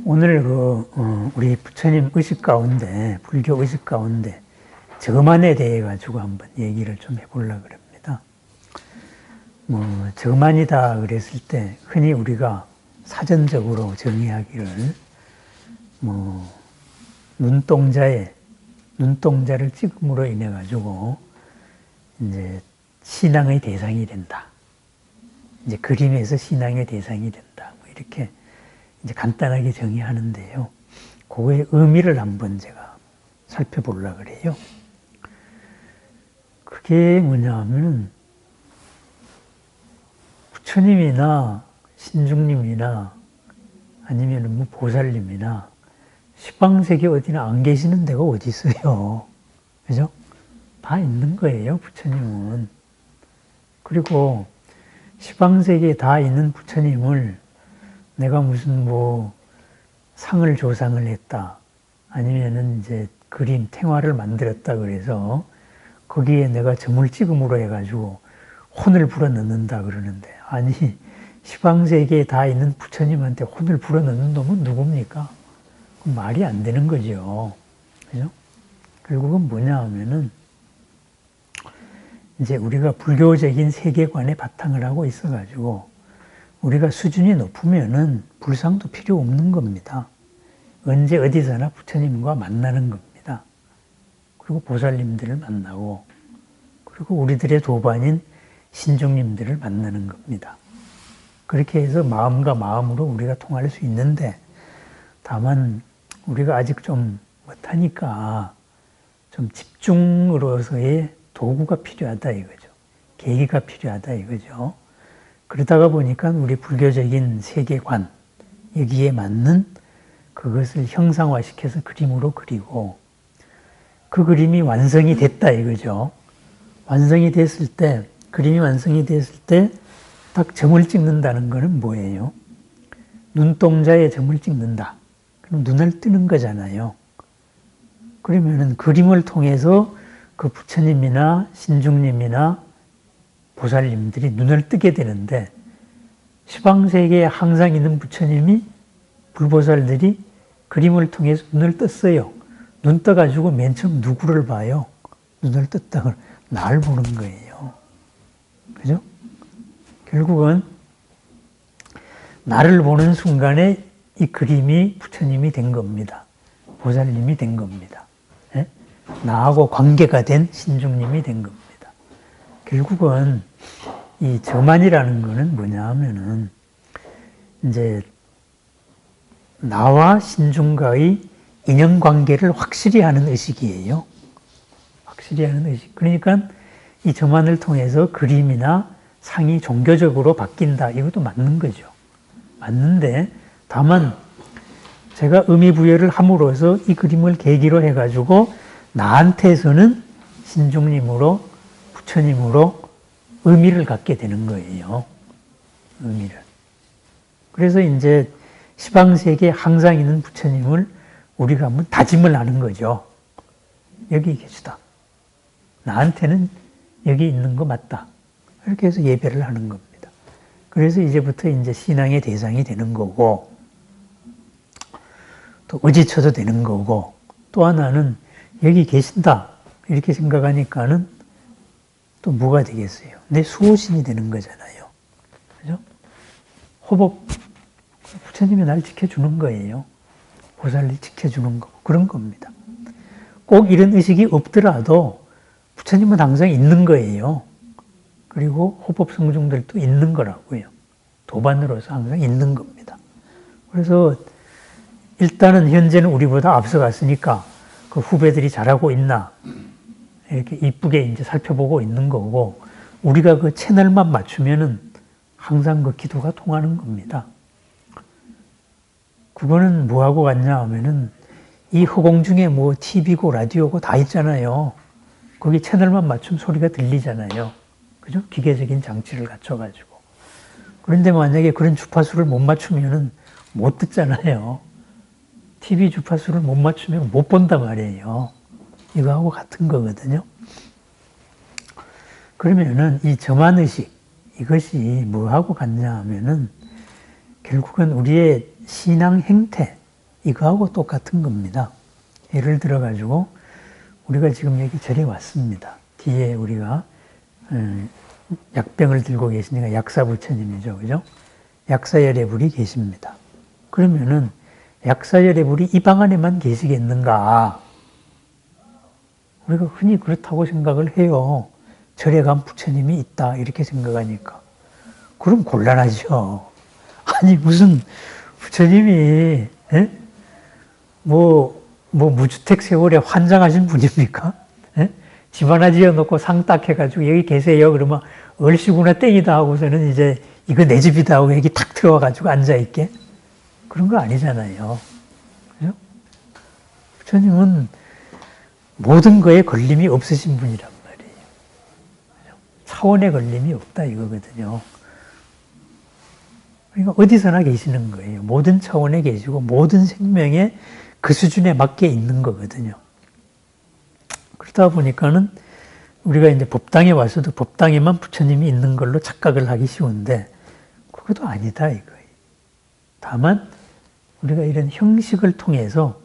오늘 우리 부처님 의식 가운데, 불교 의식 가운데 저만에 대해 가지고 한번 얘기를 좀 해보려고 그럽니다. 저만이다 그랬을 때 흔히 우리가 사전적으로 정의하기를 눈동자를 찍음으로 인해 가지고 이제 신앙의 대상이 된다. 이제 그림에서 신앙의 대상이 된다. 이렇게 이제 간단하게 정의하는데요. 그거의 의미를 한번 제가 살펴보려고 그래요. 그게 뭐냐 하면은 부처님이나 신중님이나 아니면 뭐 보살님이나 시방세계 어디나 안 계시는 데가 어디 있어요. 그죠? 다 있는 거예요, 부처님은. 그리고 시방세계에 다 있는 부처님을 내가 무슨 상을 조상을 했다. 아니면은 이제 그림, 탱화를 만들었다 그래서 거기에 내가 점을 찍음으로 해가지고 혼을 불어넣는다 그러는데, 아니, 시방세계에 다 있는 부처님한테 혼을 불어넣는 놈은 누굽니까? 말이 안 되는 거죠. 그죠? 결국은 뭐냐 하면은, 이제 우리가 불교적인 세계관에 바탕을 하고 있어가지고, 우리가 수준이 높으면은 불상도 필요 없는 겁니다. 언제 어디서나 부처님과 만나는 겁니다. 그리고 보살님들을 만나고, 그리고 우리들의 도반인 신중님들을 만나는 겁니다. 그렇게 해서 마음과 마음으로 우리가 통할 수 있는데, 다만 우리가 아직 좀 못하니까 좀 집중으로서의 도구가 필요하다 이거죠. 계기가 필요하다 이거죠. 그러다가 보니까 우리 불교적인 세계관, 여기에 맞는 그것을 형상화시켜서 그림으로 그리고, 그 그림이 완성이 됐다 이거죠. 완성이 됐을 때, 그림이 완성이 됐을 때 딱 점을 찍는다는 것은 뭐예요? 눈동자에 점을 찍는다. 그럼 눈을 뜨는 거잖아요. 그러면은 그림을 통해서 그 부처님이나 신중님이나 보살님들이 눈을 뜨게 되는데, 시방세계에 항상 있는 부처님이, 불보살들이 그림을 통해서 눈을 떴어요. 눈 떠가지고 맨 처음 누구를 봐요? 눈을 떴다. 날 보는 거예요. 그죠? 결국은 나를 보는 순간에 이 그림이 부처님이 된 겁니다. 보살님이 된 겁니다. 예? 나하고 관계가 된 신중님이 된 겁니다. 결국은 이 저만이라는 거는 뭐냐 하면은 이제 나와 신중과의 인연관계를 확실히 하는 의식이에요. 확실히 하는 의식. 그러니까 이 저만을 통해서 그림이나 상이 종교적으로 바뀐다. 이것도 맞는 거죠. 맞는데 다만 제가 의미부여를 함으로써 이 그림을 계기로 해가지고 나한테서는 신중님으로, 부처님으로 의미를 갖게 되는 거예요. 의미를. 그래서 이제 시방세계에 항상 있는 부처님을 우리가 한번 다짐을 하는 거죠. 여기 계시다. 나한테는 여기 있는 거 맞다. 이렇게 해서 예배를 하는 겁니다. 그래서 이제부터 이제 신앙의 대상이 되는 거고, 또 의지처도 되는 거고, 또 하나는 여기 계신다. 이렇게 생각하니까는 또 뭐가 되겠어요? 내 수호신이 되는 거잖아요. 그죠? 호법, 부처님이 날 지켜주는 거예요. 보살이 지켜주는 거고, 그런 겁니다. 꼭 이런 의식이 없더라도 부처님은 항상 있는 거예요. 그리고 호법 성중들도 있는 거라고요. 도반으로서 항상 있는 겁니다. 그래서 일단은 현재는 우리보다 앞서갔으니까 그 후배들이 잘하고 있나 이렇게 이쁘게 이제 살펴보고 있는 거고, 우리가 그 채널만 맞추면은 항상 그 기도가 통하는 겁니다. 그거는 뭐하고 같냐 하면은 이 허공 중에 뭐 TV고 라디오고 다 있잖아요. 거기 채널만 맞추면 소리가 들리잖아요. 그죠? 기계적인 장치를 갖춰가지고. 그런데 만약에 그런 주파수를 못 맞추면은 못 듣잖아요. TV 주파수를 못 맞추면 못 본단 말이에요. 이거하고 같은 거거든요. 그러면은 이 저만의식, 이것이 뭐하고 같냐 하면은 결국은 우리의 신앙 행태, 이거하고 똑같은 겁니다. 예를 들어가지고 우리가 지금 여기 절에 왔습니다. 뒤에 우리가 약병을 들고 계시니까 약사부처님이죠. 그죠? 약사열애불이 계십니다. 그러면은 약사열애불이 이 방 안에만 계시겠는가? 우리가 흔히 그렇다고 생각을 해요. 절에 간 부처님이 있다 이렇게 생각하니까. 그럼 곤란하죠. 아니 무슨 부처님이 뭐 무주택 세월에 환장하신 분입니까? 집 하나 지어놓고 상 딱 해가지고 여기 계세요. 그러면 얼씨구나 땡이다 하고서는 이제 이거 내 집이다 하고 여기 탁 들어와가지고 앉아있게? 그런 거 아니잖아요. 그죠? 부처님은 모든 거에 걸림이 없으신 분이란 말이에요. 차원의 걸림이 없다 이거거든요. 그러니까 어디서나 계시는 거예요. 모든 차원에 계시고 모든 생명에 그 수준에 맞게 있는 거거든요. 그러다 보니까는 우리가 이제 법당에 와서도 법당에만 부처님이 있는 걸로 착각을 하기 쉬운데 그것도 아니다 이거예요. 다만 우리가 이런 형식을 통해서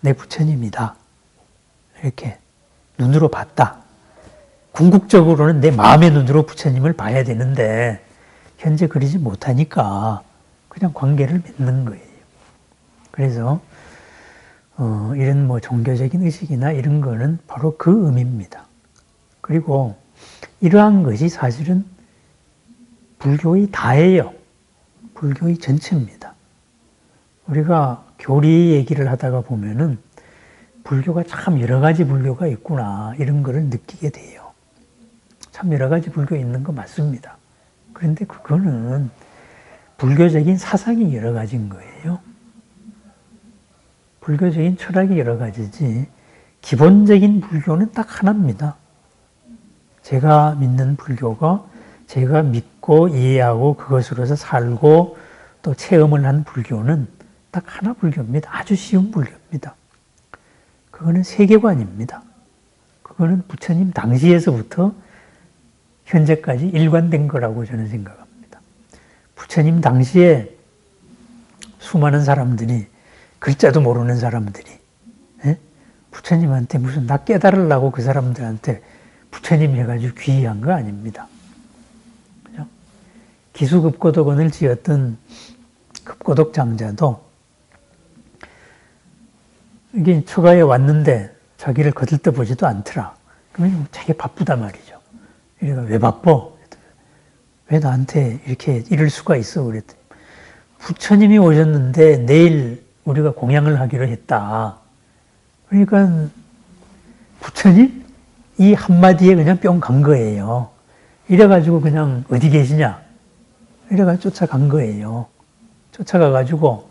내 부처님이다 이렇게 눈으로 봤다. 궁극적으로는 내 마음의 눈으로 부처님을 봐야 되는데 현재 그러지 못하니까 그냥 관계를 맺는 거예요. 그래서 이런 뭐 종교적인 의식이나 이런 거는 바로 그 의미입니다. 그리고 이러한 것이 사실은 불교의 다예요. 불교의 전체입니다. 우리가 교리 얘기를 하다가 보면은 불교가 참 여러 가지 불교가 있구나 이런 거를 느끼게 돼요. 참 여러 가지 불교 있는 거 맞습니다. 그런데 그거는 불교적인 사상이 여러 가지인 거예요. 불교적인 철학이 여러 가지지 기본적인 불교는 딱 하나입니다. 제가 믿는 불교가 제가 믿고 이해하고 그것으로서 살고 또 체험을 한 불교는 딱 하나 불교입니다. 아주 쉬운 불교입니다. 그거는 세계관입니다. 그거는 부처님 당시에서부터 현재까지 일관된 거라고 저는 생각합니다. 부처님 당시에 수많은 사람들이 글자도 모르는 사람들이 부처님한테 무슨 나 깨달으려고 그 사람들한테 부처님 해가지고 귀의한 거 아닙니다. 그죠? 기수급고독원을 지었던 급고독 장자도 이게 처가에 왔는데 자기를 거들떠보지도 않더라. 그러면 자기 바쁘단 말이죠. 이래가 왜 바빠? 왜 나한테 이렇게 이럴 수가 있어? 그랬더니 부처님이 오셨는데 내일 우리가 공양을 하기로 했다. 그러니까 부처님? 이 한마디에 그냥 뿅 간 거예요. 이래가지고 그냥 어디 계시냐? 이래가지고 쫓아간 거예요. 쫓아가가지고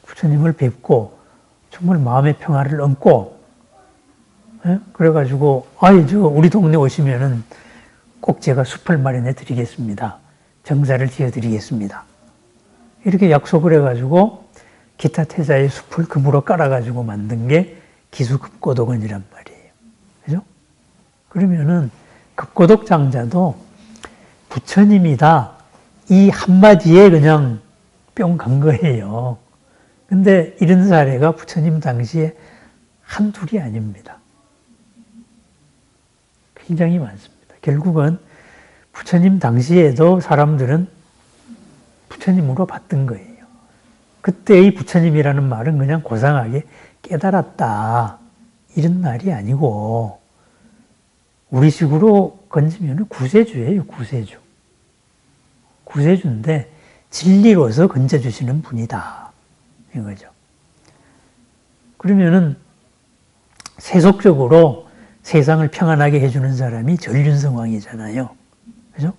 부처님을 뵙고 정말 마음의 평화를 얻고 그래가지고 우리 동네 오시면은 꼭 제가 숲을 마련해 드리겠습니다. 정자를 지어 드리겠습니다. 이렇게 약속을 해가지고 기타 태자의 숲을 금으로 깔아가지고 만든 게 기수급고독원이란 말이에요. 그죠? 그러면은 급고독 장자도 부처님이다 이 한마디에 그냥 뿅 간 거예요. 근데 이런 사례가 부처님 당시에 한둘이 아닙니다. 굉장히 많습니다. 결국은 부처님 당시에도 사람들은 부처님으로 봤던 거예요. 그때의 부처님이라는 말은 그냥 고상하게 깨달았다 이런 말이 아니고 우리식으로 건지면 구세주예요. 구세주. 구세주인데 진리로서 건져주시는 분이다 이거죠. 그러면은 세속적으로 세상을 평안하게 해주는 사람이 전륜성왕이잖아요. 그죠?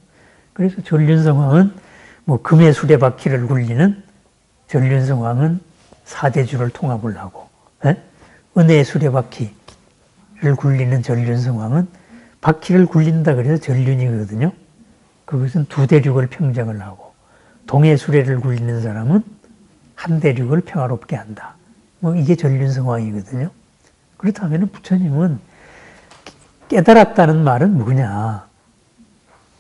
그래서 전륜성왕은 뭐 금의 수레바퀴를 굴리는 전륜성왕은 사대주를 통합을 하고, 은혜의 수레바퀴를 굴리는 전륜성왕은 바퀴를 굴린다 그래서 전륜이거든요. 그것은 두 대륙을 평정을 하고, 동해 수레를 굴리는 사람은 한 대륙을 평화롭게 한다. 뭐 이게 전륜성왕이거든요. 그렇다면 부처님은 깨달았다는 말은 뭐냐?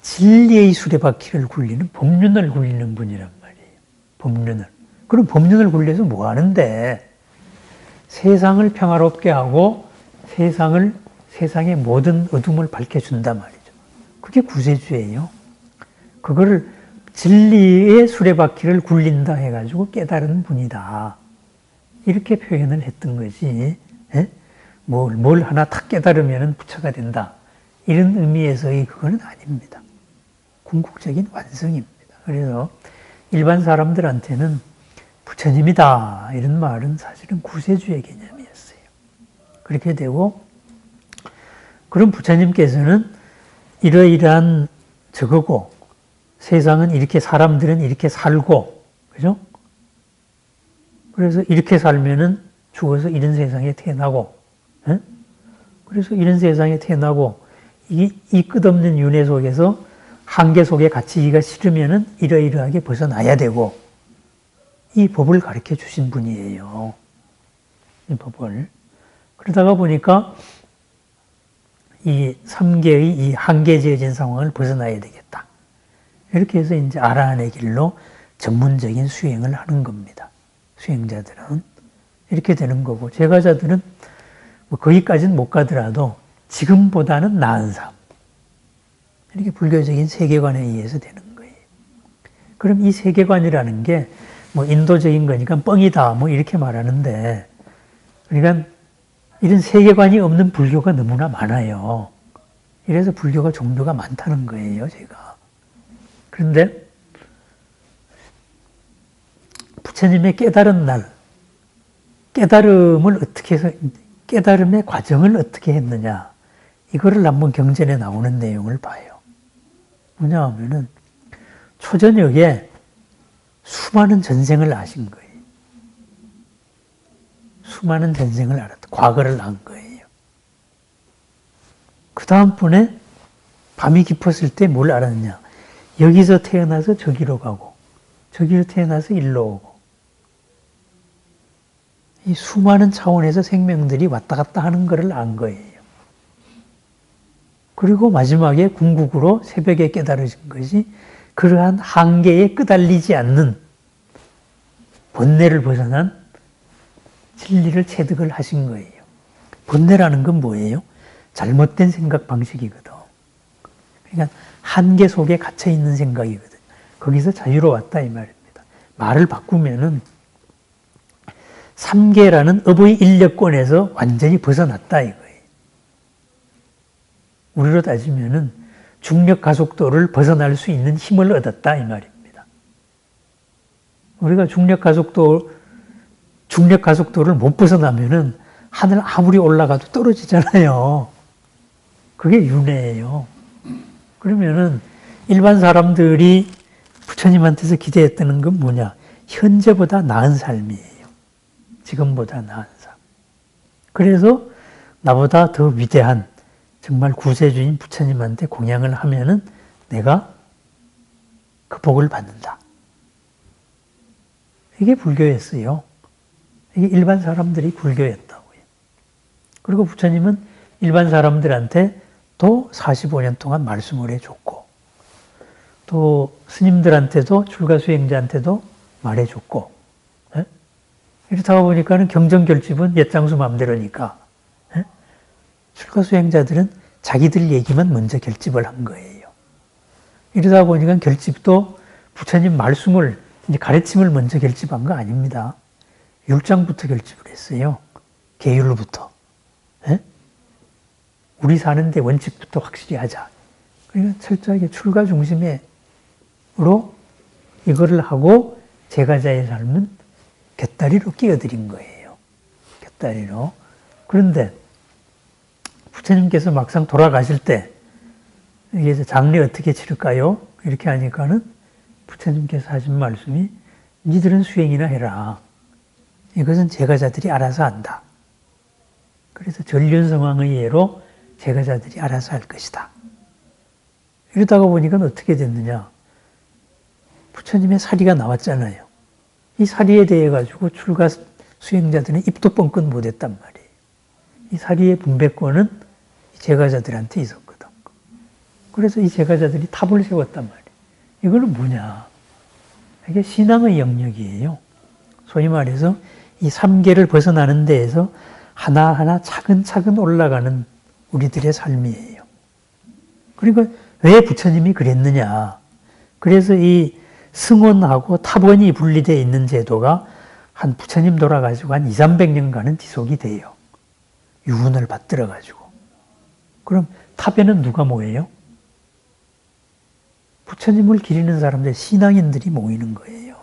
진리의 수레바퀴를 굴리는 법륜을 굴리는 분이란 말이에요. 법륜을. 그럼 법륜을 굴려서 뭐 하는데? 세상을 평화롭게 하고 세상의 모든 어둠을 밝혀준단 말이죠. 그게 구세주예요. 그거를 진리의 수레바퀴를 굴린다 해가지고 깨달은 분이다. 이렇게 표현을 했던 거지. 예? 뭘 하나 탁 깨달으면 부처가 된다. 이런 의미에서의 그거는 아닙니다. 궁극적인 완성입니다. 그래서 일반 사람들한테는 부처님이다 이런 말은 사실은 구세주의 개념이었어요. 그렇게 되고 그럼 부처님께서는 이러이러한 저거고 세상은 이렇게 사람들은 이렇게 살고 그죠? 그래서 이렇게 살면은 죽어서 이런 세상에 태어나고 에? 그래서 이런 세상에 태어나고 이 끝없는 윤회 속에서 한계 속에 갇히기가 싫으면은 이러이러하게 벗어나야 되고 이 법을 가르쳐 주신 분이에요. 이 법을. 그러다가 보니까 이 3계의 이 한계 지어진 상황을 벗어나야 되겠다. 이렇게 해서 이제 아라한의 길로 전문적인 수행을 하는 겁니다. 수행자들은. 이렇게 되는 거고, 제가자들은 뭐 거기까지는 못 가더라도 지금보다는 나은 삶. 이렇게 불교적인 세계관에 의해서 되는 거예요. 그럼 이 세계관이라는 게 뭐 인도적인 거니까 뻥이다 뭐 이렇게 말하는데, 그러니까 이런 세계관이 없는 불교가 너무나 많아요. 이래서 불교가 종류가 많다는 거예요, 제가. 그런데 부처님의 깨달은 날, 깨달음을 어떻게 해서, 깨달음의 과정을 어떻게 했느냐, 이거를 한번 경전에 나오는 내용을 봐요. 뭐냐 하면은 초저녁에 수많은 전생을 아신 거예요. 수많은 전생을 알았다. 과거를 안 거예요. 그 다음번에 밤이 깊었을 때 뭘 알았느냐. 여기서 태어나서 저기로 가고 저기로 태어나서 일로 오고 이 수많은 차원에서 생명들이 왔다 갔다 하는 것을 안 거예요. 그리고 마지막에 궁극으로 새벽에 깨달으신 것이 그러한 한계에 끄달리지 않는 본뇌를 벗어난 진리를 체득을 하신 거예요. 본뇌라는 건 뭐예요? 잘못된 생각 방식이거든. 그러니까 한계 속에 갇혀 있는 생각이거든. 거기서 자유로웠다 이 말입니다. 말을 바꾸면은 3계라는 업의 인력권에서 완전히 벗어났다 이거예요. 우리로 따지면은 중력 가속도를 벗어날 수 있는 힘을 얻었다 이 말입니다. 우리가 중력 가속도를 못 벗어나면은 하늘 아무리 올라가도 떨어지잖아요. 그게 윤회예요. 그러면은 일반 사람들이 부처님한테서 기대했다는 건 뭐냐? 현재보다 나은 삶이에요. 지금보다 나은 삶. 그래서 나보다 더 위대한 정말 구세주인 부처님한테 공양을 하면은 내가 그 복을 받는다. 이게 불교였어요. 이게 일반 사람들이 불교였다고요. 그리고 부처님은 일반 사람들한테 또 45년 동안 말씀을 해줬고, 또 스님들한테도, 출가 수행자한테도 말해줬고, 예? 이렇다가 보니까는 경전결집은 옛장수 마음대로니까, 예? 출가 수행자들은 자기들 얘기만 먼저 결집을 한 거예요. 이러다 보니까 결집도 부처님 말씀을, 이제 가르침을 먼저 결집한 거 아닙니다. 율장부터 결집을 했어요. 계율부터. 예? 우리 사는데 원칙부터 확실히 하자. 그러니까 철저하게 출가 중심으로 이거를 하고 제가자의 삶은 곁다리로 끼어들인 거예요. 곁다리로. 그런데 부처님께서 막상 돌아가실 때 이게 장례 어떻게 치를까요? 이렇게 하니까는 부처님께서 하신 말씀이 니들은 수행이나 해라. 이것은 제가자들이 알아서 한다. 그래서 전륜성황의 예로 제가자들이 알아서 할 것이다. 이러다가 보니까 어떻게 됐느냐. 부처님의 사리가 나왔잖아요. 이 사리에 대해 가지고 출가 수행자들은 입도 뻥끗 못했단 말이에요. 이 사리의 분배권은 제가자들한테 있었거든. 그래서 이 제가자들이 탑을 세웠단 말이에요. 이거는 뭐냐. 이게 신앙의 영역이에요. 소위 말해서 이 삼계를 벗어나는 데에서 하나하나 차근차근 올라가는 우리들의 삶이에요. 그러니까 왜 부처님이 그랬느냐. 그래서 이 승원하고 탑원이 분리되어 있는 제도가 한 부처님 돌아가지고 한 200~300년간은 지속이 돼요. 유훈을 받들어가지고. 그럼 탑에는 누가 모여요? 부처님을 기리는 사람들, 신앙인들이 모이는 거예요.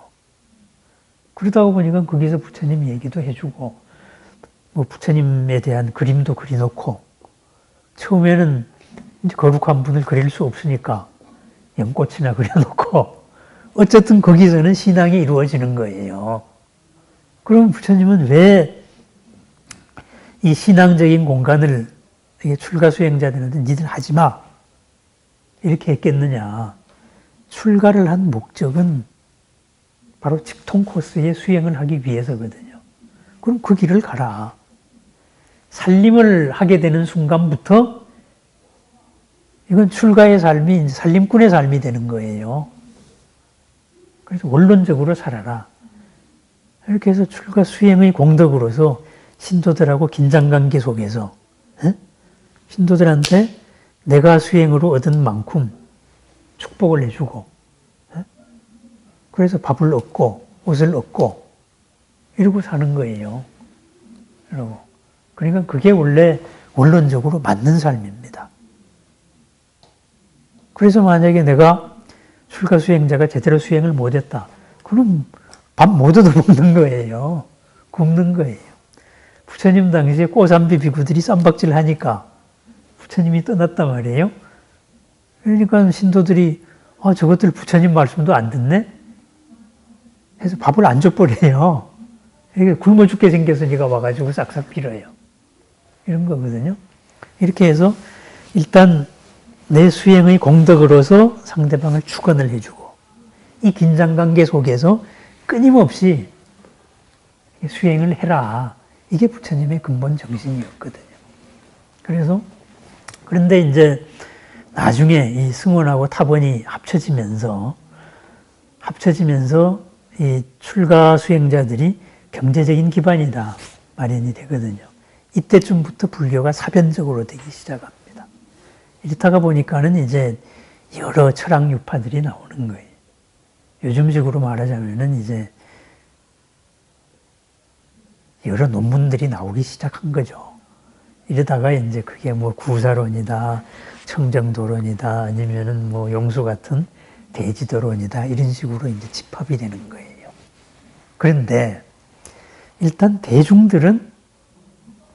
그러다 보니까 거기서 부처님 얘기도 해주고, 뭐 부처님에 대한 그림도 그려놓고, 처음에는 이제 거룩한 분을 그릴 수 없으니까 연꽃이나 그려놓고, 어쨌든 거기서는 신앙이 이루어지는 거예요. 그럼 부처님은 왜 이 신앙적인 공간을 출가 수행자들한테 니들 하지 마 이렇게 했겠느냐. 출가를 한 목적은 바로 직통 코스의 수행을 하기 위해서거든요. 그럼 그 길을 가라. 살림을 하게 되는 순간부터 이건 출가의 삶이 살림꾼의 삶이 되는 거예요. 그래서 원론적으로 살아라. 이렇게 해서 출가 수행의 공덕으로서 신도들하고 긴장관계 속에서 신도들한테 내가 수행으로 얻은 만큼 축복을 해주고, 그래서 밥을 얻고 옷을 얻고 이러고 사는 거예요. 그러니까 그게 원래 원론적으로 맞는 삶입니다. 그래서 만약에 내가 출가 수행자가 제대로 수행을 못했다. 그럼 밥 못 얻어 먹는 거예요. 굶는 거예요. 부처님 당시에 꼬삼비 비구들이 쌈박질 하니까 부처님이 떠났단 말이에요. 그러니까 신도들이 저것들 부처님 말씀도 안 듣네? 해서 밥을 안 줘버려요. 이렇게 굶어 죽게 생겨서 네가 와가지고 싹싹 빌어요. 이런 거거든요. 이렇게 해서 일단 내 수행의 공덕으로서 상대방을 축원을 해주고, 이 긴장관계 속에서 끊임없이 수행을 해라. 이게 부처님의 근본 정신이었거든요. 그런데 이제 나중에 이 승원하고 탑원이 합쳐지면서 이 출가 수행자들이 경제적인 기반이다 마련이 되거든요. 이때쯤부터 불교가 사변적으로 되기 시작합니다. 이렇다가 보니까는 이제 여러 철학 유파들이 나오는 거예요. 요즘식으로 말하자면은 이제 여러 논문들이 나오기 시작한 거죠. 이러다가 이제 그게 뭐 구사론이다, 청정도론이다, 아니면은 뭐 용수 같은 대지도론이다, 이런 식으로 이제 집합이 되는 거예요. 그런데 일단 대중들은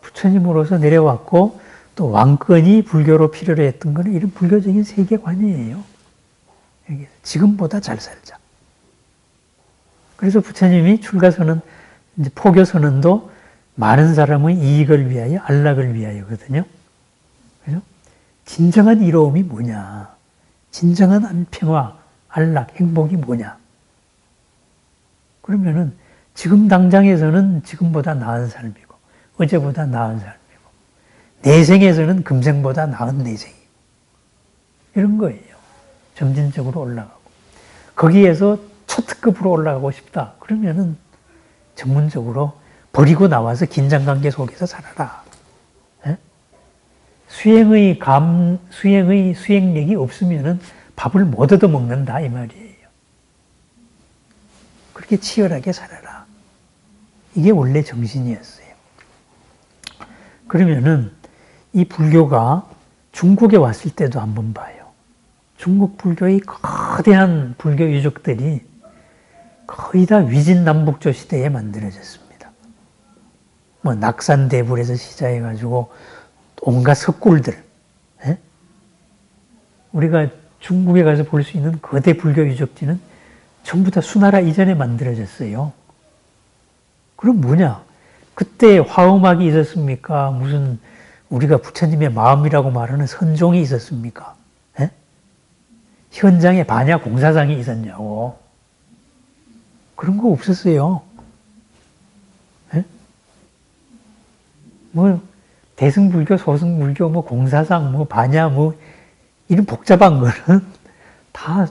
부처님으로서 내려왔고 또 왕권이 불교로 필요로 했던 것은 이런 불교적인 세계관이에요. 지금보다 잘 살자. 그래서 부처님이 출가선언, 이제 포교선언도 많은 사람의 이익을 위하여, 안락을 위하여거든요. 그죠? 진정한 이로움이 뭐냐? 진정한 안평화, 안락, 행복이 뭐냐? 그러면은 지금 당장에서는 지금보다 나은 삶이고, 어제보다 나은 삶이고, 내생에서는 금생보다 나은 내생이고, 이런 거예요. 점진적으로 올라가고. 거기에서 초특급으로 올라가고 싶다. 그러면은 전문적으로 버리고 나와서 긴장관계 속에서 살아라. 수행의 수행력이 없으면은 밥을 못 얻어 먹는다 이 말이에요. 그렇게 치열하게 살아라. 이게 원래 정신이었어요. 그러면은 이 불교가 중국에 왔을 때도 한번 봐요. 중국 불교의 거대한 불교 유적들이 거의 다 위진남북조 시대에 만들어졌습니다. 뭐 낙산대불에서 시작해가지고 온갖 석굴들, 우리가 중국에 가서 볼 수 있는 거대 불교 유적지는 전부 다 수나라 이전에 만들어졌어요. 그럼 뭐냐? 그때 화엄학이 있었습니까? 무슨 우리가 부처님의 마음이라고 말하는 선종이 있었습니까? 현장에 반야 공사장이 있었냐고. 그런 거 없었어요. 뭐 대승불교, 소승불교, 뭐 공사상, 뭐 반야, 뭐 이런 복잡한 거는 다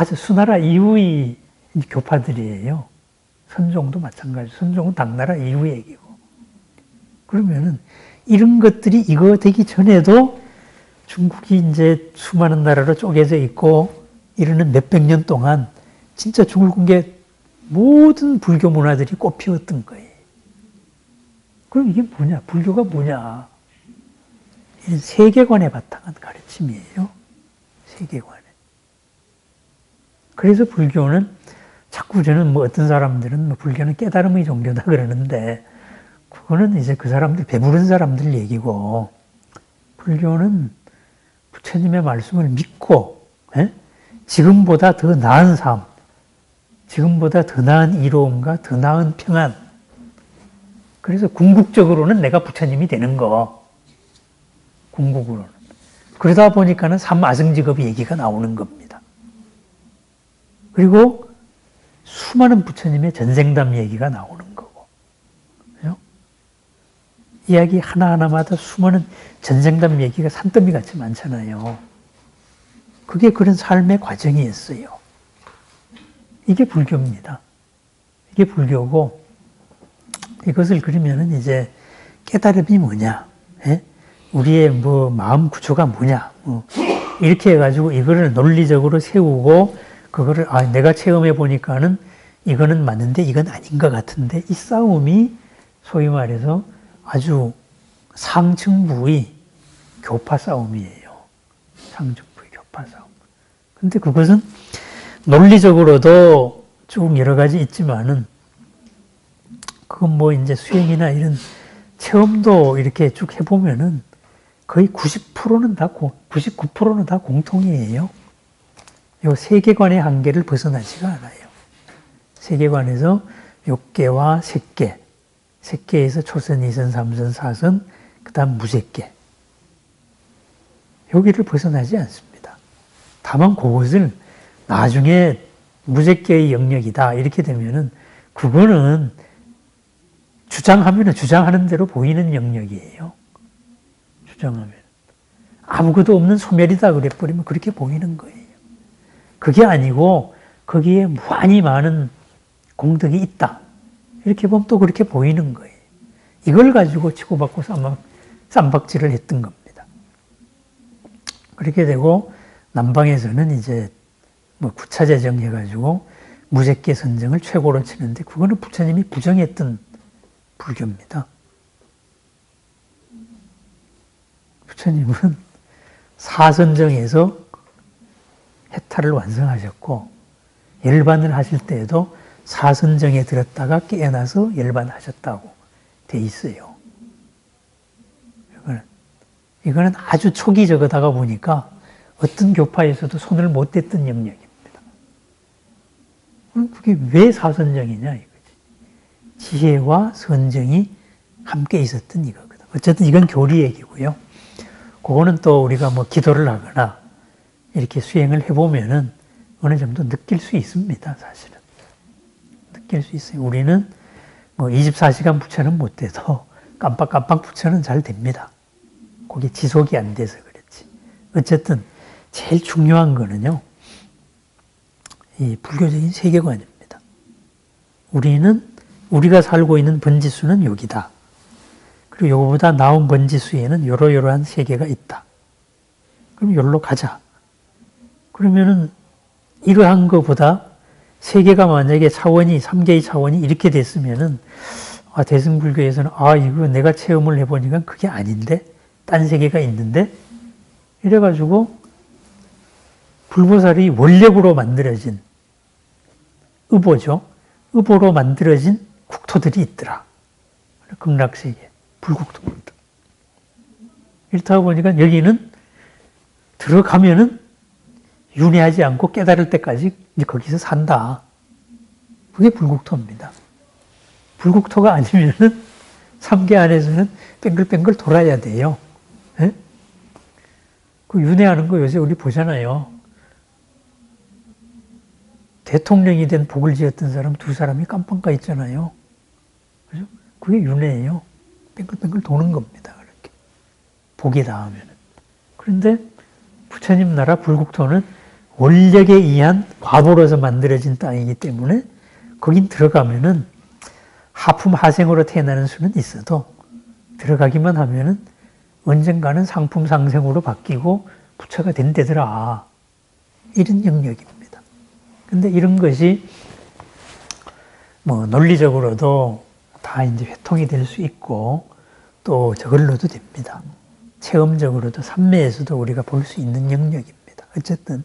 수나라 이후의 교파들이에요. 선종도 마찬가지. 선종은 당나라 이후 얘기고. 그러면은 이런 것들이 이거 되기 전에도 중국이 이제 수많은 나라로 쪼개져 있고 이러는 몇백 년 동안 진짜 중국의 모든 불교 문화들이 꽃피웠던 거예요. 그럼 이게 뭐냐? 불교가 뭐냐? 이런 세계관에 바탕한 가르침이에요. 세계관에. 그래서 불교는 자꾸 저는 뭐 어떤 사람들은 뭐 불교는 깨달음의 종교다 그러는데 그거는 이제 그 사람들 배부른 사람들 얘기고 불교는 부처님의 말씀을 믿고 지금보다 더 나은 삶, 지금보다 더 나은 이로움과 더 나은 평안. 그래서 궁극적으로는 내가 부처님이 되는 거. 궁극으로는. 그러다 보니까는 삼아승직업 얘기가 나오는 겁니다. 그리고 수많은 부처님의 전생담 얘기가 나오는 거고. 그죠? 이야기 하나하나마다 수많은 전생담 얘기가 산더미 같이 많잖아요. 그게 그런 삶의 과정이었어요. 이게 불교입니다. 이게 불교고, 이것을 그러면은 이제 깨달음이 뭐냐, 우리의 뭐 마음 구조가 뭐냐, 이렇게 해가지고 이거를 논리적으로 세우고, 그거를, 내가 체험해 보니까는 이거는 맞는데 이건 아닌 것 같은데, 이 싸움이 소위 말해서 아주 상층부의 교파 싸움이에요. 상층부의 교파 싸움. 근데 그것은 논리적으로도 쭉 여러 가지 있지만은, 그건 뭐 이제 수행이나 이런 체험도 이렇게 쭉 해보면은 거의 90%는 다, 99%는 다 공통이에요. 요 세계관의 한계를 벗어나지가 않아요. 세계관에서 욕계와 색계, 색계에서 초선, 이선, 삼선, 사선, 그 다음 무색계. 여기를 벗어나지 않습니다. 다만 그것을 나중에 무색계의 영역이다 이렇게 되면은 그거는 주장하면은 주장하는 대로 보이는 영역이에요. 주장하면. 아무것도 없는 소멸이다 그래버리면 그렇게 보이는 거예요. 그게 아니고 거기에 무한히 많은 공덕이 있다. 이렇게 보면 또 그렇게 보이는 거예요. 이걸 가지고 치고받고 쌈박질을 했던 겁니다. 그렇게 되고 남방에서는 이제 뭐 구차재정 해가지고 무색계 선정을 최고로 치는데 그거는 부처님이 부정했던 불교입니다. 부처님은 사선정에서 해탈을 완성하셨고 열반을 하실 때에도 사선정에 들었다가 깨어나서 열반하셨다고 돼 있어요. 이거는 아주 초기적이다가 보니까 어떤 교파에서도 손을 못 댔던 영역입니다. 그게 왜 사선정이냐 이거지. 지혜와 선정이 함께 있었던 이거거든. 어쨌든 이건 교리 얘기고요. 그거는 또 우리가 뭐 기도를 하거나 이렇게 수행을 해보면은 어느 정도 느낄 수 있습니다, 사실은. 느낄 수 있어요. 우리는 뭐 24시간 부처는 못 돼도 깜빡깜빡 부처는 잘 됩니다. 그게 지속이 안 돼서 그렇지. 어쨌든 제일 중요한 거는요, 이 불교적인 세계관입니다. 우리가 살고 있는 번지수는 여기다. 그리고 요거보다 나온 번지수에는 요러요러한 세계가 있다. 그럼 요로 가자. 그러면은 이러한 것보다 세계가 만약에 차원이 3개의 차원이 이렇게 됐으면은 대승불교에서는 이거 내가 체험을 해보니까 그게 아닌데 딴 세계가 있는데 이래가지고 불보살이 원력으로 만들어진 의보죠. 의보로 만들어진 국토들이 있더라. 극락세계, 불국토입니다. 이렇다 보니까 여기는 들어가면은 윤회하지 않고 깨달을 때까지 이제 거기서 산다. 그게 불국토입니다. 불국토가 아니면은 3계 안에서는 뱅글뱅글 돌아야 돼요. 예? 그 윤회하는 거 요새 우리 보잖아요. 대통령이 된 복을 지었던 사람 2사람이 깜빵 가 있잖아요. 그죠? 그게 윤회예요. 뱅글뱅글 도는 겁니다. 그렇게. 복이 닿으면은. 그런데 부처님 나라 불국토는 원력에 의한 과보로서 만들어진 땅이기 때문에 거긴 들어가면은 하품 하생으로 태어나는 수는 있어도 들어가기만 하면은 언젠가는 상품 상생으로 바뀌고 부처가 된대더라. 이런 영역입니다. 근데 이런 것이 뭐 논리적으로도 다 이제 회통이 될 수 있고 또 저걸로도 됩니다. 체험적으로도 삼매에서도 우리가 볼 수 있는 영역입니다. 어쨌든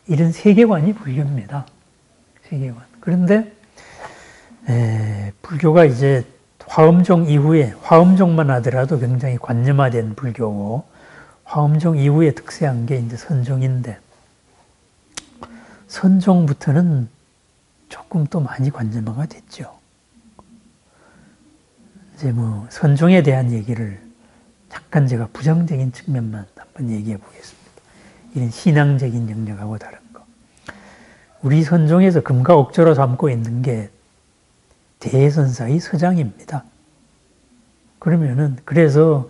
이런 세계관이 불교입니다. 세계관. 그런데 불교가 이제 화엄종 이후에, 화엄종만 하더라도 굉장히 관념화된 불교고, 화엄종 이후에 특세한 게 이제 선종인데, 선종부터는 조금 또 많이 관념화가 됐죠. 이제 뭐 선종에 대한 얘기를 잠깐 제가 부정적인 측면만 한번 얘기해 보겠습니다. 이런 신앙적인 영역하고 다른 거. 우리 선종에서 금과 옥조로 삼고 있는 게 대선사의 서장입니다. 그러면은 그래서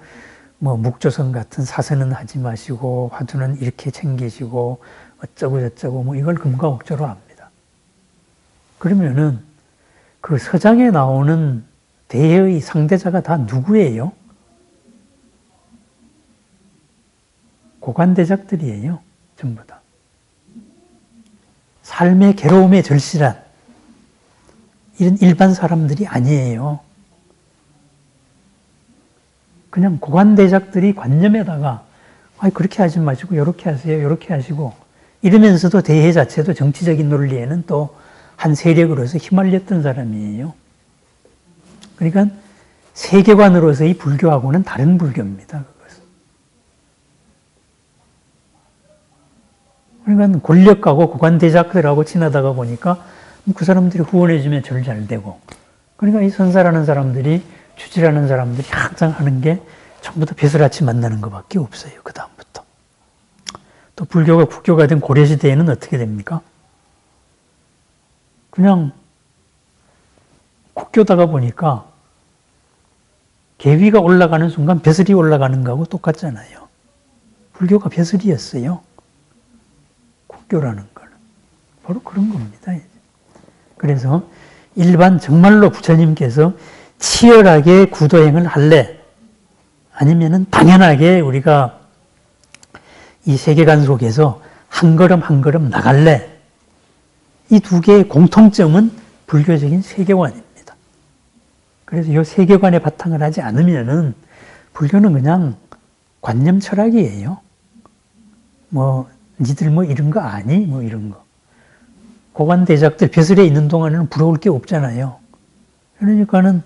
뭐 묵조선 같은 사선은 하지 마시고 화두는 이렇게 챙기시고 어쩌고 저쩌고 뭐 이걸 금과 옥조로 합니다. 그러면은 그 서장에 나오는 대의 상대자가 다 누구예요? 고관대작들이에요. 전부 다. 삶의 괴로움에 절실한 이런 일반 사람들이 아니에요. 그냥 고관대작들이 관념에다가 그렇게 하지 마시고 이렇게 하세요. 이렇게 하시고 이러면서도 대해 자체도 정치적인 논리에는 또 한 세력으로서 휘말렸던 사람이에요. 그러니까 세계관으로서의 불교하고는 다른 불교입니다. 그것은. 그러니까 권력가고 고관대작들하고 지나다가 보니까 그 사람들이 후원해주면 절 잘 되고, 그러니까 이 선사라는 사람들이, 주지라는 사람들이 항상 하는 게 전부 다 벼슬아치 만나는 것밖에 없어요. 그 다음부터. 또 불교가 국교가 된 고려시대에는 어떻게 됩니까? 그냥 국교다가 보니까 계위가 올라가는 순간 벼슬이 올라가는 거하고 똑같잖아요. 불교가 벼슬이었어요. 국교라는 거는. 바로 그런 겁니다. 그래서 일반 정말로 부처님께서 치열하게 구도행을 할래? 아니면은 당연하게 우리가 이 세계관 속에서 한 걸음 한 걸음 나갈래? 이 두 개의 공통점은 불교적인 세계관입니다. 그래서 이 세계관에 바탕을 하지 않으면은 불교는 그냥 관념 철학이에요. 뭐 니들 뭐 이런 거 아니? 뭐 이런 거. 고관대작들 벼슬에 있는 동안에는 부러울 게 없잖아요. 그러니까는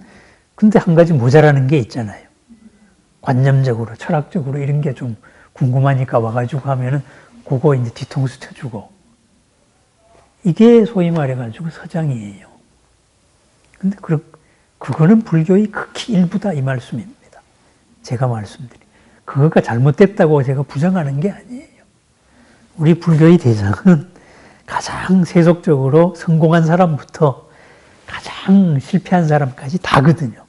근데 한 가지 모자라는 게 있잖아요. 관념적으로, 철학적으로 이런 게 좀 궁금하니까 와가지고 하면은 그거 이제 뒤통수 쳐주고. 이게 소위 말해가지고 서장이에요. 근데 그거는 불교의 극히 일부다 이 말씀입니다. 제가 말씀드린. 그거가 잘못됐다고 제가 부정하는 게 아니에요. 우리 불교의 대상은 가장 세속적으로 성공한 사람부터 가장 실패한 사람까지 다거든요.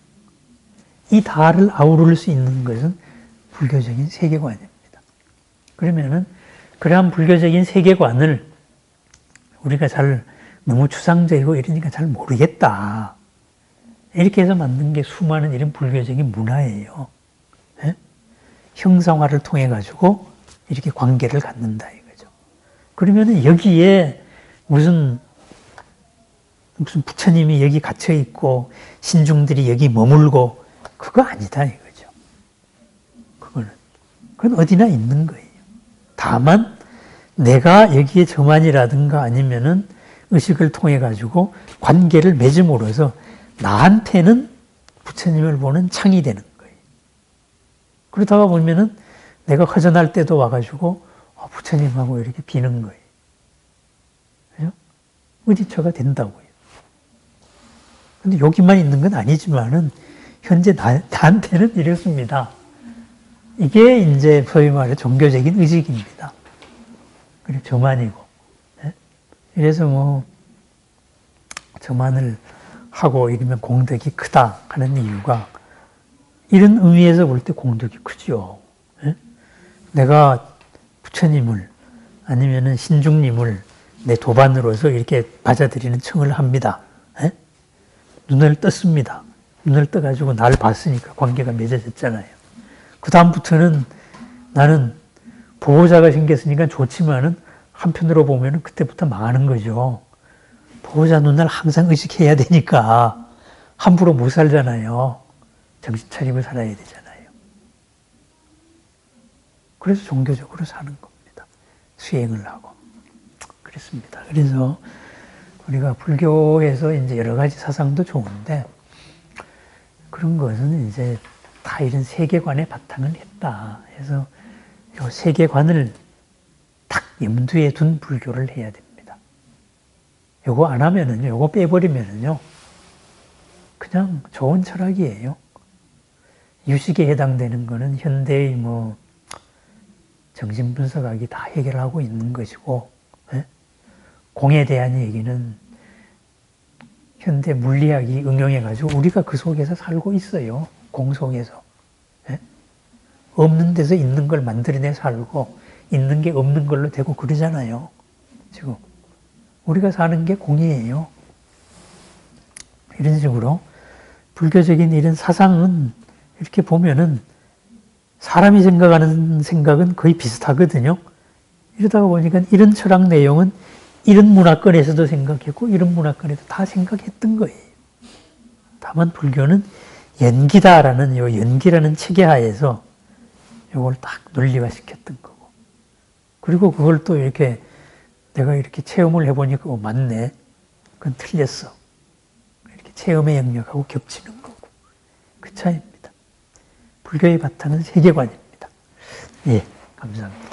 이 다를 아우를 수 있는 것은 불교적인 세계관입니다. 그러면은 그러한 불교적인 세계관을 우리가 잘 너무 추상적이고 이러니까 잘 모르겠다. 이렇게 해서 만든 게 수많은 이런 불교적인 문화예요. 네? 형상화를 통해 가지고 이렇게 관계를 갖는다 이거죠. 그러면은 여기에 무슨 부처님이 여기 갇혀 있고 신중들이 여기 머물고 그거 아니다 이거죠. 그건 어디나 있는 거예요. 다만 내가 여기에 저만이라든가 아니면은 의식을 통해 가지고 관계를 맺음으로써 나한테는 부처님을 보는 창이 되는 거예요. 그러다가 보면은 내가 허전할 때도 와가지고 부처님하고 이렇게 비는 거예요. 그죠? 의지처가 된다고요. 근데 여기만 있는 건 아니지만은 현재 나한테는 이렇습니다. 이게 이제 소위 말해 종교적인 의식입니다. 그래 저만이고. 네? 그래서 뭐 저만을 하고 이러면 공덕이 크다 하는 이유가 이런 의미에서 볼 때 공덕이 크죠. 네? 내가 부처님을 아니면은 신중님을 내 도반으로서 이렇게 받아들이는 청을 합니다. 네? 눈을 떴습니다. 눈을 떠가지고 날 봤으니까 관계가 맺어졌잖아요. 그 다음부터는 나는 보호자가 생겼으니까 좋지만은 한편으로 보면은 그때부터 망하는 거죠. 보호자 눈을 항상 의식해야 되니까 함부로 못 살잖아요. 정신 차리고 살아야 되잖아요. 그래서 종교적으로 사는 겁니다. 수행을 하고. 그렇습니다. 그래서 우리가 불교에서 이제 여러 가지 사상도 좋은데 그런 것은 이제 다 이런 세계관에 바탕을 했다. 그래서 이 세계관을 딱 염두에 둔 불교를 해야 됩니다. 요거 안 하면은요, 요거 빼버리면은요, 그냥 좋은 철학이에요. 유식에 해당되는 거는 현대의 뭐 정신분석학이 다 해결하고 있는 것이고, 예? 공에 대한 얘기는 현대 물리학이 응용해가지고 우리가 그 속에서 살고 있어요. 공 속에서. 예? 없는 데서 있는 걸 만들어내 살고 있는 게 없는 걸로 되고 그러잖아요. 지금 우리가 사는 게 공이에요. 이런 식으로 불교적인 이런 사상은 이렇게 보면은 사람이 생각하는 생각은 거의 비슷하거든요. 이러다가 보니까 이런 철학 내용은 이런 문화권에서도 생각했고 이런 문화권에도 다 생각했던 거예요. 다만 불교는 연기다라는 요 연기라는 체계하에서 요걸 딱 논리화시켰던 거고. 그리고 그걸 또 이렇게 내가 이렇게 체험을 해보니까 맞네. 그건 틀렸어. 이렇게 체험의 영역하고 겹치는 거고. 그 차이입니다. 불교의 바탕은 세계관입니다. 예, 감사합니다.